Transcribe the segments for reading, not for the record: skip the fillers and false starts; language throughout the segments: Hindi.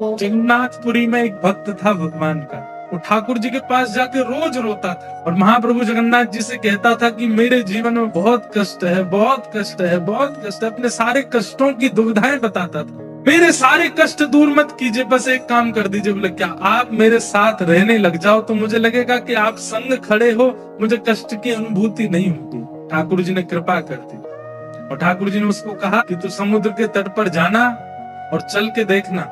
जगन्नाथपुरी में एक भक्त था भगवान का। वो ठाकुर जी के पास जाके रोज रोता था और महाप्रभु जगन्नाथ जी से कहता था कि मेरे जीवन में बहुत कष्ट है, बहुत कष्ट है, बहुत कष्ट है। अपने सारे कष्टों की दुविधाएं बताता था। मेरे सारे कष्ट दूर मत कीजिए, बस एक काम कर दीजिए। बोले क्या? आप मेरे साथ रहने लग जाओ तो मुझे लगेगा कि आप संग खड़े हो, मुझे कष्ट की अनुभूति नहीं होगी। ठाकुर जी ने कृपा कर दी और ठाकुर जी ने उसको कहा कि तू समुद्र के तट पर जाना और चल के देखना,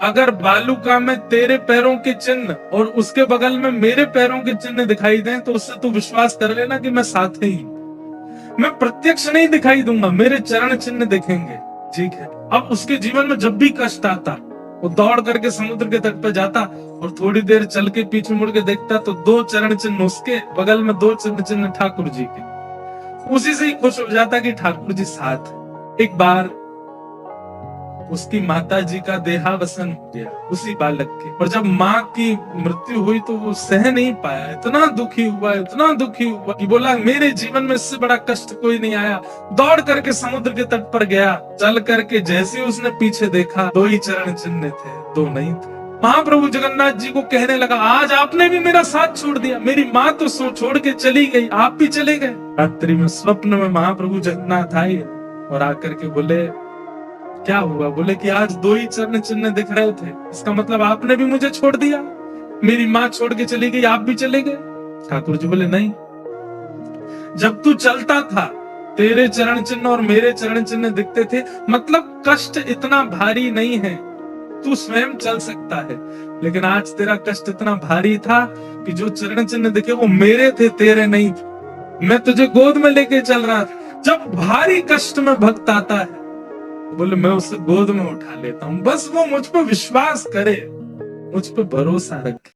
अगर बालुका में तेरे पैरों के चिन्ह और उसके बगल में मेरे पैरों के चिन्ह दिखाई दें तो उससे तू विश्वास कर लेना कि मैं साथ ही हूं। मैं प्रत्यक्ष नहीं दिखाई दूंगा, मेरे चरण चिन्ह दिखेंगे। ठीक है। अब उसके जीवन में जब भी कष्ट आता, वो दौड़ करके समुद्र के तट पर जाता और थोड़ी देर चल के पीछे मुड़ के देखता तो 2 चरण चिन्ह उसके बगल में, 2 चरण चिन्ह ठाकुर जी के। उसी से ही खुश हो जाता कि ठाकुर जी साथ। एक बार उसकी माता जी का देहावसान हो गया, उसी बालक के। और जब माँ की मृत्यु हुई तो वो सह नहीं पाया, इतना दुखी हुआ, इतना दुखी हुआ कि बोला मेरे जीवन में इससे बड़ा कष्ट कोई नहीं आया। दौड़ करके समुद्र के तट पर गया। चल करके जैसे उसने पीछे देखा, 2 ही चरण चिन्ह थे, 2 नहीं थे। महाप्रभु जगन्नाथ जी को कहने लगा, आज आपने भी मेरा साथ छोड़ दिया। मेरी माँ तो सो छोड़ के चली गई, आप भी चले गए। रात्रि में स्वप्न में महाप्रभु जगन्नाथ आए और आकर के बोले, क्या हुआ? बोले कि आज 2 ही चरण चिन्ह दिख रहे थे, इसका मतलब आपने भी मुझे छोड़ दिया। मेरी माँ छोड़ के चली गई, आप भी चले गए। ठाकुर जी बोले नहीं, जब तू चलता था तेरे चरण चिन्ह और मेरे चरण चिन्ह दिखते थे, मतलब कष्ट इतना भारी नहीं है, तू स्वयं चल सकता है। लेकिन आज तेरा कष्ट इतना भारी था कि जो चरण चिन्ह दिखे वो मेरे थे, तेरे नहीं थे। मैं तुझे गोद में लेके चल रहा था। जब भारी कष्ट में भक्त आता है, बोले मैं उसे गोद में उठा लेता हूँ, बस वो मुझ पर विश्वास करे, मुझ पर भरोसा रखे।